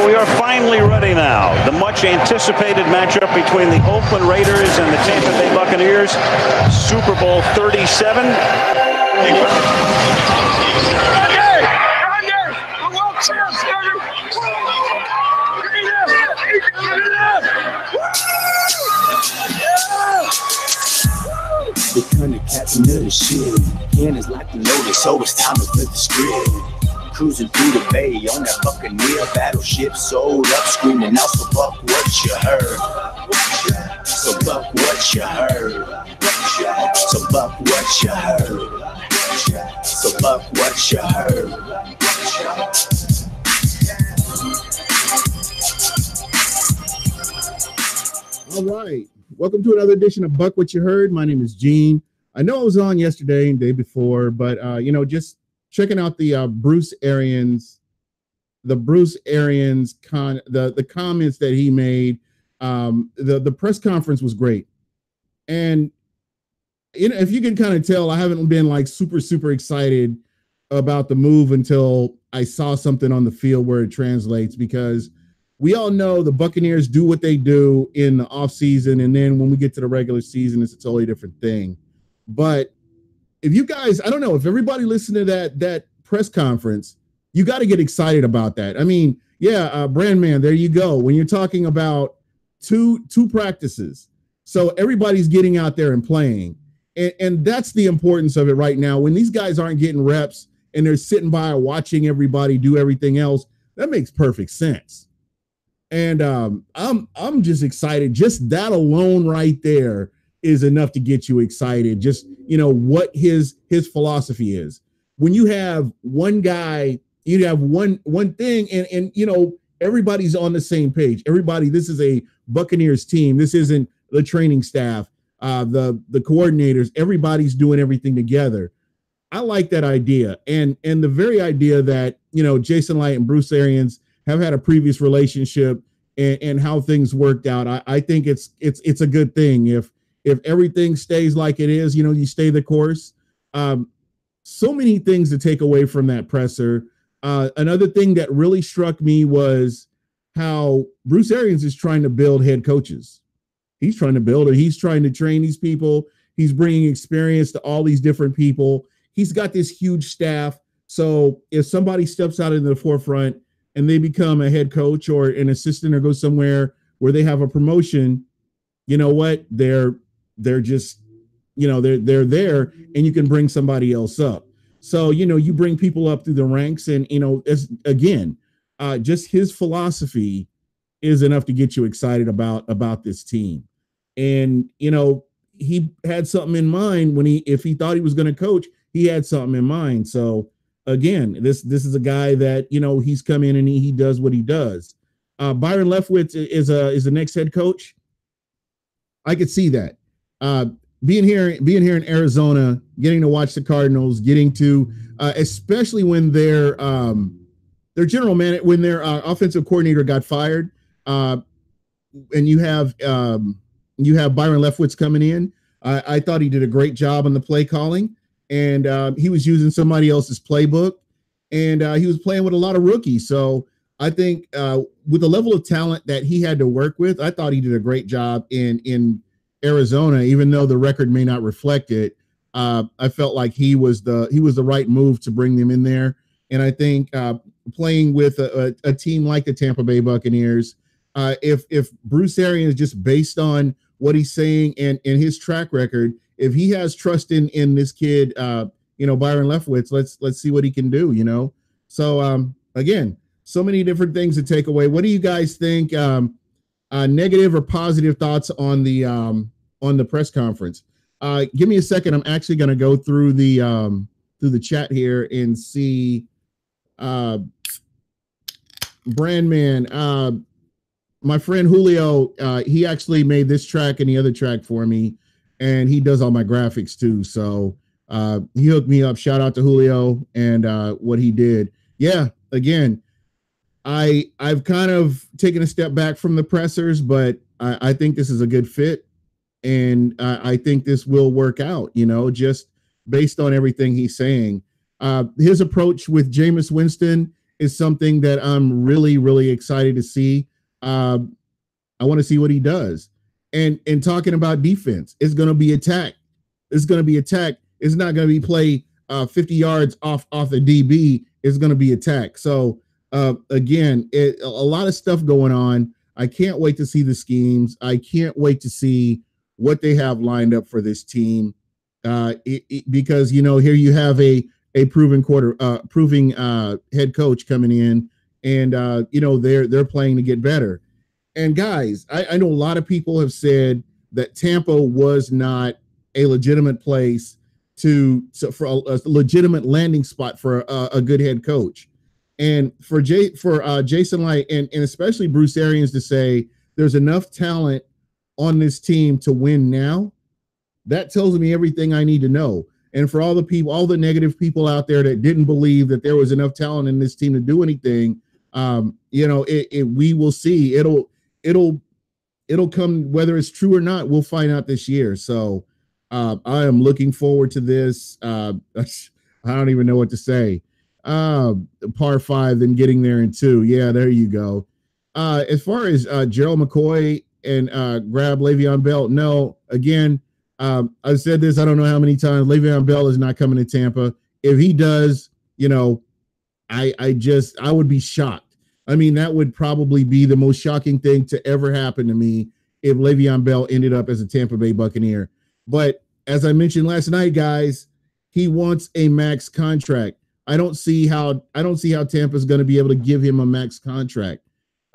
we are finally ready now. The much anticipated matchup between the Oakland Raiders and the Tampa Bay Buccaneers. Super Bowl 37. The kind of cats into the shit. Cannons like the notice, so it's time to flip the script. Cruising through the bay on that Buccaneer battleship, sold up, screaming out, so Buc what you heard. So Buc what you heard. So Buc what you heard. So Buc what you heard. All right. Welcome to another edition of Buc What You Heard. My name is Gene. I know I was on yesterday and the day before, but just checking out the Bruce Arians the comments that he made. The press conference was great. And if you can kind of tell, I haven't been like super excited about the move until I saw something on the field where it translates, because we all know the Buccaneers do what they do in the offseason, and then when we get to the regular season, it's a totally different thing. But if you guys, I don't know, if everybody listened to that press conference, you got to get excited about that. I mean, Brandman, there you go. When you're talking about two practices, so everybody's getting out there and playing, and that's the importance of it right now. When these guys aren't getting reps and they're sitting by watching everybody do everything else, that makes perfect sense. And I'm just excited. Just that alone right there is enough to get you excited. Just, what his philosophy is. When you have one guy, you have one thing, and everybody's on the same page. Everybody, this is a Buccaneers team. This isn't the training staff, the coordinators. Everybody's doing everything together. I like that idea. And the very idea that, Jason Light and Bruce Arians have had a previous relationship and how things worked out. I think it's a good thing. If everything stays like it is, you stay the course. So many things to take away from that presser. Another thing that really struck me was how Bruce Arians is trying to build head coaches. He's trying to train these people. He's bringing experience to all these different people. He's got this huge staff. So if somebody steps out into the forefront and they become a head coach or an assistant or go somewhere where they have a promotion, you know what? They're just, they're there, and you can bring somebody else up. So, you bring people up through the ranks, and, just his philosophy is enough to get you excited about this team. And, he had something in mind if he thought he was going to coach, he had something in mind. So again, this is a guy that, he's come in and he does what he does. Byron Leftwich is the next head coach. I could see that. Being here in Arizona, getting to watch the Cardinals, getting to especially when their general manager, when their offensive coordinator got fired, and you have Byron Leftwich coming in. I thought he did a great job on the play calling, and he was using somebody else's playbook, and he was playing with a lot of rookies. So I think with the level of talent that he had to work with, I thought he did a great job in Arizona, even though the record may not reflect it. I felt like he was the right move to bring them in there. And I think playing with a team like the Tampa Bay Buccaneers, if Bruce Arians, just based on what he's saying and his track record, if he has trust in this kid, Byron Leftwich, let's see what he can do. So again, so many different things to take away. What do you guys think? Negative or positive thoughts on the press conference? Give me a second. I'm actually going to go through the chat here and see. Brandman, my friend Julio, he actually made this track and the other track for me, and he does all my graphics too. So he hooked me up. Shout out to Julio and what he did. Yeah, again, I've kind of taken a step back from the pressers, but I think this is a good fit, and I think this will work out, just based on everything he's saying. His approach with Jameis Winston is something that I'm really, really excited to see. I want to see what he does. And talking about defense, it's going to be attack. It's going to be attack. It's not going to be play 50 yards off the DB. It's going to be attack. So again, a lot of stuff going on. I can't wait to see the schemes. I can't wait to see what they have lined up for this team. Because, you know, here you have a proven head coach coming in, and you know, they're playing to get better. And guys, I know a lot of people have said that Tampa was not a legitimate place for a legitimate landing spot for a good head coach. And for Jason Light and especially Bruce Arians to say there's enough talent on this team to win now, that tells me everything I need to know. And for all the negative people out there that didn't believe that there was enough talent in this team to do anything, you know, we will see. It'll come, whether it's true or not, we'll find out this year. So I am looking forward to this. I don't even know what to say. Par 5, then getting there in 2. Yeah, there you go. As far as Gerald McCoy and grab Le'Veon Bell, no, again, I've said this, I don't know how many times. Le'Veon Bell is not coming to Tampa. If he does, you know, I would be shocked. I mean, that would probably be the most shocking thing to ever happen to me if Le'Veon Bell ended up as a Tampa Bay Buccaneer. But as I mentioned last night, guys, he wants a max contract. I don't see how Tampa's going to be able to give him a max contract.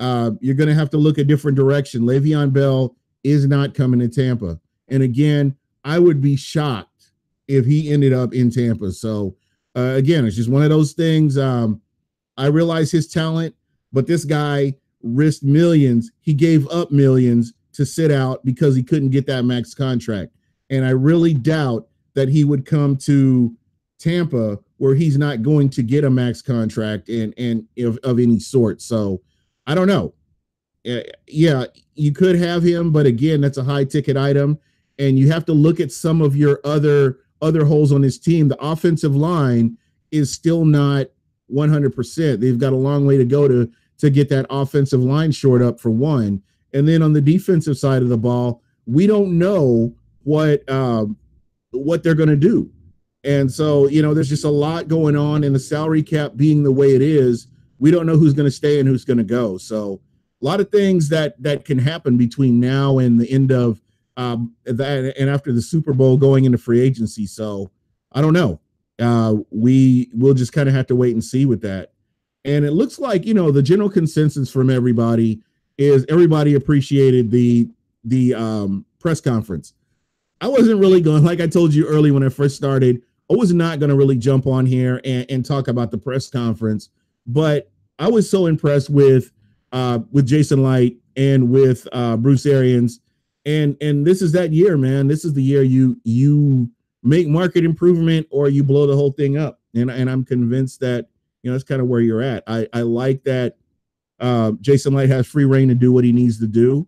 You're going to have to look a different direction. Le'Veon Bell is not coming to Tampa. And again, I would be shocked if he ended up in Tampa. So again, it's just one of those things. I realize his talent, but this guy risked millions. He gave up millions to sit out because he couldn't get that max contract. And I really doubt that he would come to Tampa where he's not going to get a max contract and of any sort. So I don't know. Yeah, you could have him, but again, that's a high ticket item. And you have to look at some of your other holes on this team. The offensive line is still not 100%. They've got a long way to go to get that offensive line shored up, for one. And then on the defensive side of the ball, we don't know what they're going to do. And so, you know, there's just a lot going on, and the salary cap being the way it is, we don't know who's going to stay and who's going to go. So a lot of things that can happen between now and the end of that, and after the Super Bowl, going into free agency. So I don't know. We'll just kind of have to wait and see with that. And it looks like, you know, the general consensus from everybody is everybody appreciated the press conference. I wasn't really going, like I told you early when I first started, I was not going to really jump on here and talk about the press conference, but I was so impressed with Jason Light and with Bruce Arians. And this is that year, man. This is the year you make market improvement or you blow the whole thing up. And I'm convinced that, you know, that's kind of where you're at. I like that Jason Light has free reign to do what he needs to do.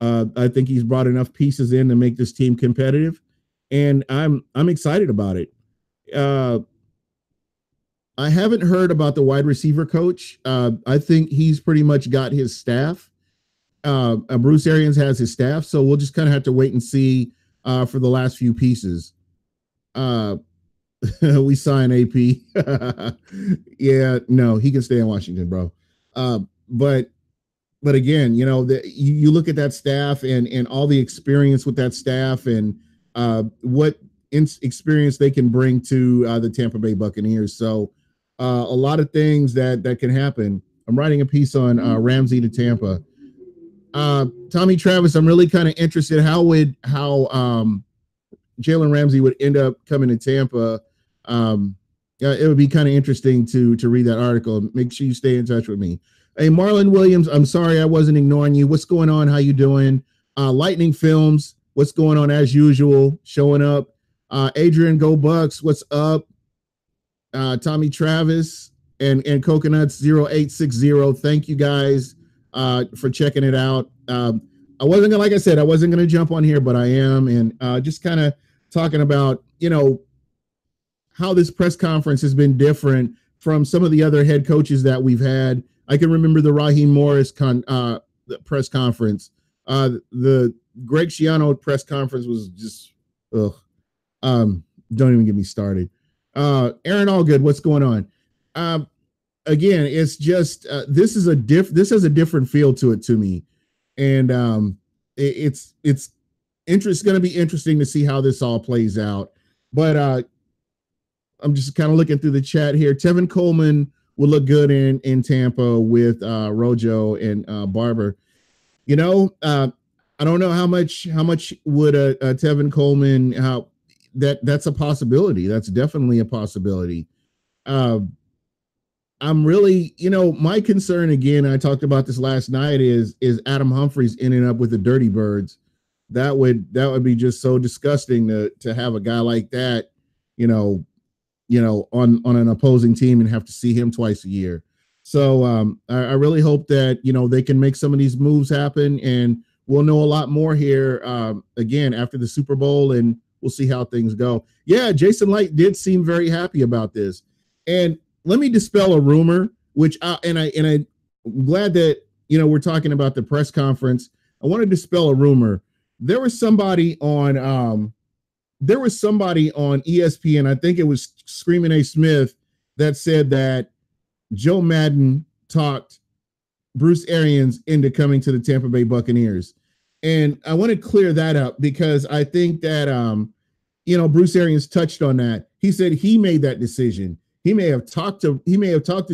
I think he's brought enough pieces in to make this team competitive, and I'm excited about it. I haven't heard about the wide receiver coach. I think he's pretty much got his staff. Bruce Arians has his staff, so we'll just kind of have to wait and see for the last few pieces. We sign AP. Yeah, no, he can stay in Washington, bro. But again, you know, you look at that staff and all the experience with that staff and what experience they can bring to the Tampa Bay Buccaneers. So a lot of things that can happen. I'm writing a piece on Ramsey to Tampa. Tommy Travis, I'm really kind of interested how Jalen Ramsey would end up coming to Tampa. It would be kind of interesting to read that article. Make sure you stay in touch with me. Hey, Marlon Williams, I'm sorry I wasn't ignoring you. What's going on? How you doing? Lightning Films, what's going on as usual? Showing up. Adrian Go Bucks, what's up? Tommy Travis and Coconuts 0860. Thank you guys for checking it out. I wasn't gonna, like I said, I wasn't gonna jump on here, but I am, and just kind of talking about, you know, how this press conference has been different from some of the other head coaches that we've had. I can remember the Raheem Morris the press conference. The Greg Schiano press conference was just, don't even get me started. Aaron Allgood, what's going on? Again, it's just this has a different feel to it to me, and it's going to be interesting to see how this all plays out. But I'm just kind of looking through the chat here. Tevin Coleman will look good in Tampa with Rojo and Barber. You know, I don't know how much would a Tevin Coleman that's a possibility. That's definitely a possibility. I'm really, my concern again, I talked about this last night, is Adam Humphries ending up with the Dirty Birds. That would be just so disgusting to have a guy like that, on an opposing team and have to see him twice a year. So I really hope that, they can make some of these moves happen, and we'll know a lot more here again after the Super Bowl, and we'll see how things go. Yeah, Jason Light did seem very happy about this. And let me dispel a rumor, which I'm glad that, we're talking about the press conference. I want to dispel a rumor. There was somebody on ESPN, I think it was Screaming A. Smith, that said that Joe Madden talked Bruce Arians into coming to the Tampa Bay Buccaneers. And I want to clear that up because I think that, Bruce Arians touched on that. He said he made that decision. He may have talked to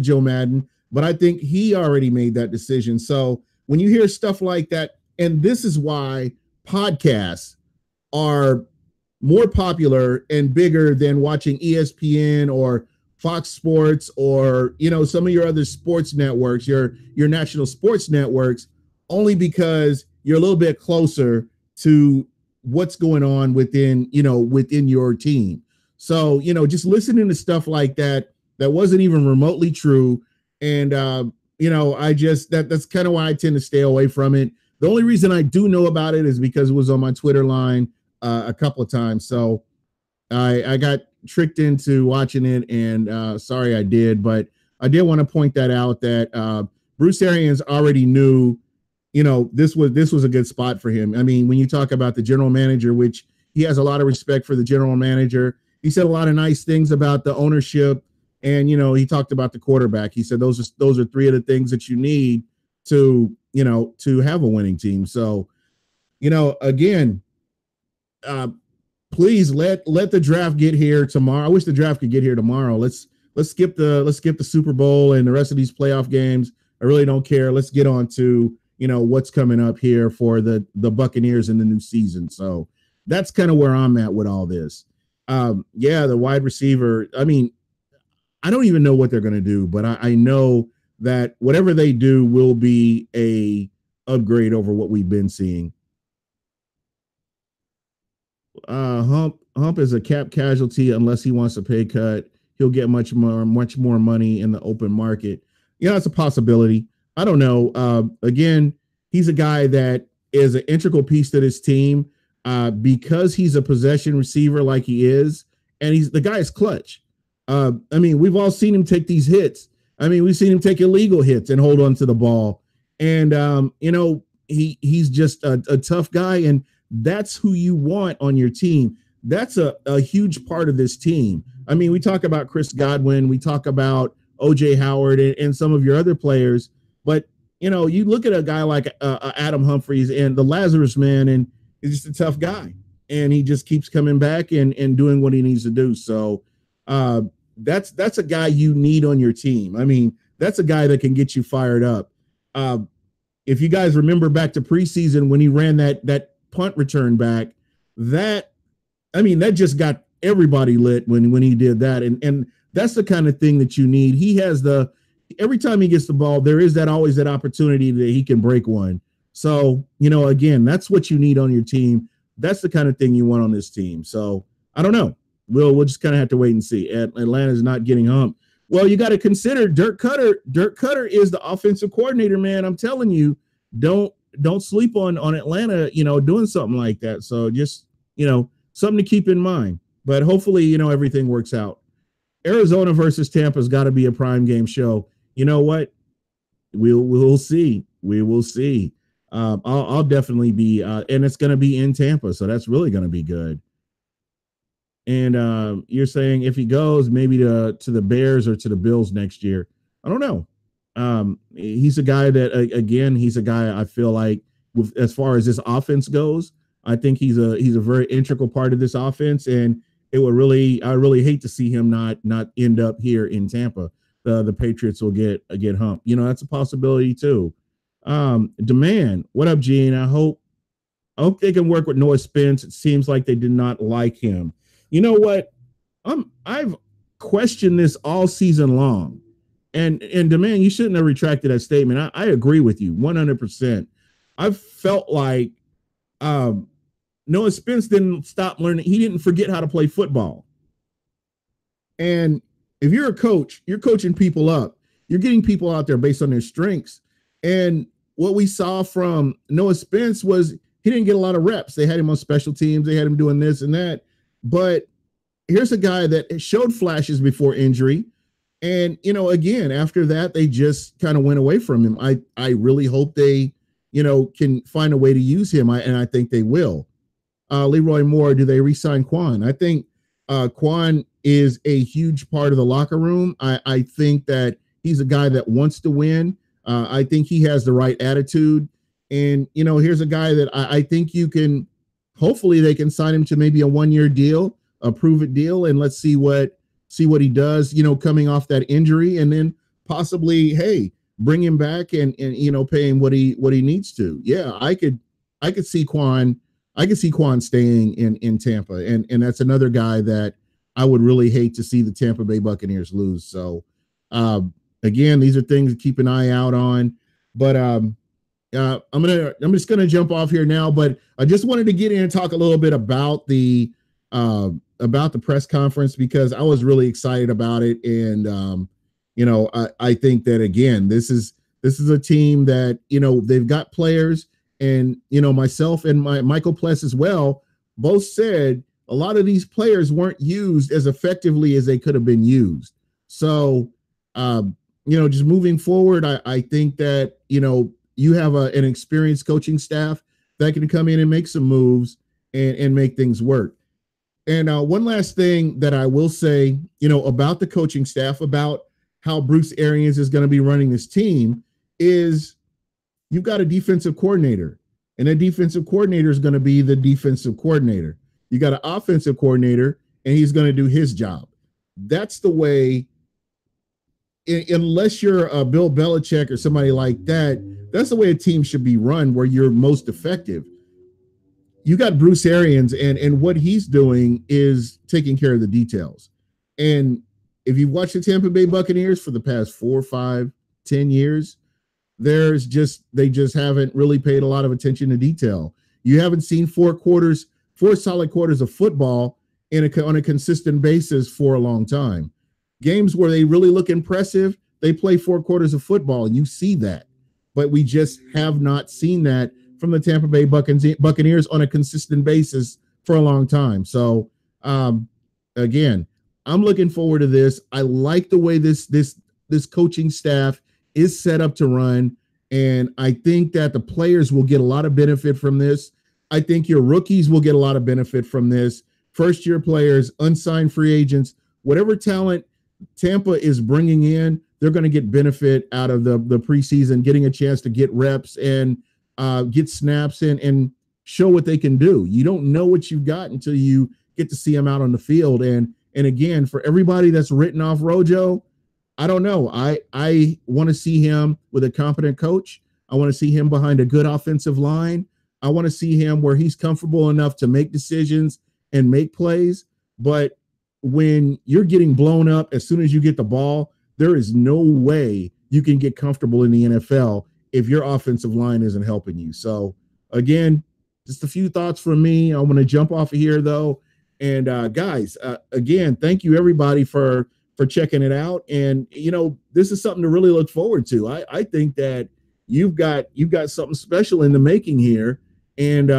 Joe Madden, but I think he already made that decision. So when you hear stuff like that, and this is why podcasts are more popular and bigger than watching ESPN or Fox Sports or, some of your other sports networks, your national sports networks, only because you're a little bit closer to what's going on within your team. So, just listening to stuff like that wasn't even remotely true. And, that's kind of why I tend to stay away from it. The only reason I do know about it is because it was on my Twitter line a couple of times. So I got tricked into watching it, and sorry I did. But I did want to point that out, that Bruce Arians already knew, this was a good spot for him. I mean, when you talk about the general manager, which he has a lot of respect for the general manager, he said a lot of nice things about the ownership, and he talked about the quarterback. He said those are three of the things that you need to have a winning team. So, again, please let the draft get here tomorrow. I wish the draft could get here tomorrow. Let's skip the Super Bowl and the rest of these playoff games. I really don't care. Let's get on to what's coming up here for the Buccaneers in the new season. So that's kind of where I'm at with all this. The wide receiver, I mean, I don't even know what they're going to do, but I know that whatever they do will be a upgrade over what we've been seeing. Hump is a cap casualty unless he wants a pay cut. He'll get much more money in the open market. It's a possibility. I don't know. Again, he's a guy that is an integral piece to this team because he's a possession receiver like he is, and the guy is clutch. I mean, we've all seen him take these hits. I mean, we've seen him take illegal hits and hold on to the ball. And, he's just a tough guy, and that's who you want on your team. That's a huge part of this team. I mean, we talk about Chris Godwin, we talk about O.J. Howard and some of your other players, but, you look at a guy like Adam Humphries and the Lazarus Man, and he's just a tough guy, and he just keeps coming back and doing what he needs to do. So that's a guy you need on your team. I mean, that's a guy that can get you fired up. If you guys remember back to preseason when he ran that punt return back, that just got everybody lit when he did that. And that's the kind of thing that you need. He has every time he gets the ball, there is always that opportunity that he can break one. So, again, that's what you need on your team. That's the kind of thing you want on this team. So I don't know. We'll just kind of have to wait and see. Atlanta's not getting humped. Well, you got to consider Dirk Cutter. Dirk Cutter is the offensive coordinator, man. I'm telling you, don't sleep on Atlanta, doing something like that. So just, something to keep in mind. But hopefully, everything works out. Arizona versus Tampa's got to be a prime game show. You know what? We'll see. We will see. I'll definitely be, and it's going to be in Tampa, so that's really going to be good. And you're saying if he goes maybe to the Bears or to the Bills next year, I don't know. He's a guy that again, he's a guy I feel like as far as this offense goes, I think he's a very integral part of this offense, and I really hate to see him not end up here in Tampa. The Patriots will get humped. You know, that's a possibility too. Demand, what up, Gene? I hope they can work with Noah Spence. It seems like they did not like him. You know what? I've questioned this all season long. And Demand, you shouldn't have retracted that statement. I agree with you 100%. I've felt like Noah Spence didn't stop learning. He didn't forget how to play football. And if you're a coach, you're coaching people up. You're getting people out there based on their strengths. And what we saw from Noah Spence was he didn't get a lot of reps. They had him on special teams. They had him doing this and that. But here's a guy that showed flashes before injury. And, you know, again, after that, they just kind of went away from him. I really hope they, you know, can find a way to use him. And I think they will. Leroy Moore, do they re-sign Quan? I think Quan is a huge part of the locker room. I think that he's a guy that wants to win. I think he has the right attitude. And, you know, here's a guy that I think you can, hopefully they can sign him to maybe a 1-year deal, a prove-it deal, and let's see what he does, you know, coming off that injury, and then possibly, hey, bring him back and you know, pay him what he needs to. Yeah, I could see Quan. I could see Quan staying in Tampa, and that's another guy that I would really hate to see the Tampa Bay Buccaneers lose. So, again, these are things to keep an eye out on. But I'm just gonna jump off here now. But I just wanted to get in and talk a little bit about the press conference, because I was really excited about it, and you know, I think that again, this is a team that, you know, they've got players. And, you know, myself and Michael Pless as well both said a lot of these players weren't used as effectively as they could have been used. So, you know, just moving forward, I think that, you know, you have an experienced coaching staff that can come in and make some moves and make things work. And one last thing that I will say, you know, about the coaching staff, about how Bruce Arians is going to be running this team, is you've got a defensive coordinator, and that defensive coordinator is going to be the defensive coordinator. You got an offensive coordinator, and he's going to do his job. That's the way, unless you're a Bill Belichick or somebody like that, that's the way a team should be run, where you're most effective. You got Bruce Arians, and what he's doing is taking care of the details. And if you've watched the Tampa Bay Buccaneers for the past 4, 5, 10 years, they just haven't really paid a lot of attention to detail. You haven't seen 4 solid quarters of football on a consistent basis for a long time. Games where they really look impressive, they play 4 quarters of football, and you see that. But we just have not seen that from the Tampa Bay Buccaneers on a consistent basis for a long time. So, again, I'm looking forward to this. I like the way this coaching staff is set up to run, and I think that the players will get a lot of benefit from this. I think your rookies will get a lot of benefit from this. First-year players, unsigned free agents, whatever talent Tampa is bringing in, they're going to get benefit out of the preseason, getting a chance to get reps and get snaps and show what they can do. You don't know what you've got until you get to see them out on the field. And again, for everybody that's written off Rojo, I don't know. I want to see him with a competent coach. I want to see him behind a good offensive line. I want to see him where he's comfortable enough to make decisions and make plays. But when you're getting blown up as soon as you get the ball, there is no way you can get comfortable in the NFL if your offensive line isn't helping you. So, again, just a few thoughts from me. I'm going to jump off of here, though. And, guys, again, thank you, everybody, for checking it out. And, you know, this is something to really look forward to. I think that you've got something special in the making here. And,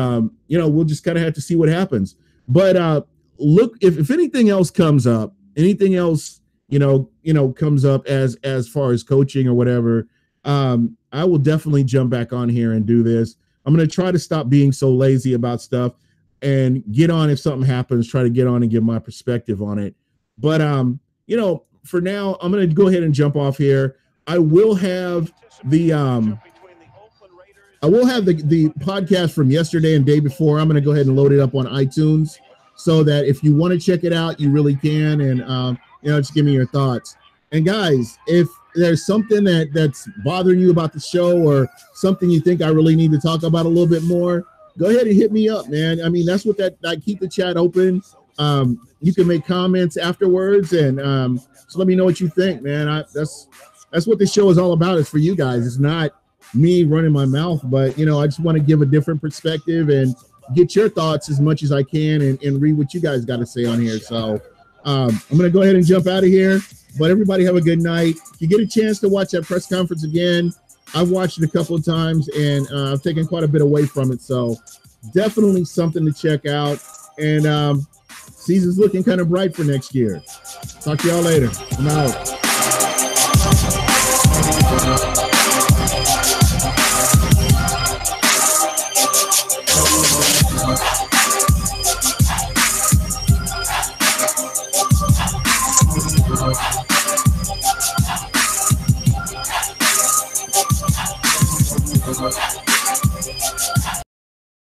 you know, we'll just kind of have to see what happens. But look, if anything else comes up, anything else comes up as far as coaching or whatever, I will definitely jump back on here and do this. I'm going to try to stop being so lazy about stuff and get on if something happens, try to get on and give my perspective on it. But, for now, I'm going to go ahead and jump off here. I will have the podcast from yesterday and day before. I'm going to go ahead and load it up on iTunes so that if you want to check it out, you really can. And, just give me your thoughts. And guys, if there's something that's bothering you about the show or something you think I really need to talk about a little bit more, go ahead and hit me up, man. I mean, that's what I keep the chat open. You can make comments afterwards and so let me know what you think, man. That's what this show is all about. It's for you guys. It's not me running my mouth, but I just want to give a different perspective and get your thoughts as much as I can and read what you guys got to say on here. So I'm going to go ahead and jump out of here, but everybody have a good night. If you get a chance to watch that press conference again, I've watched it a couple of times and I've taken quite a bit away from it. So definitely something to check out. And season's looking kind of bright for next year. Talk to y'all later. I'm out. Bye.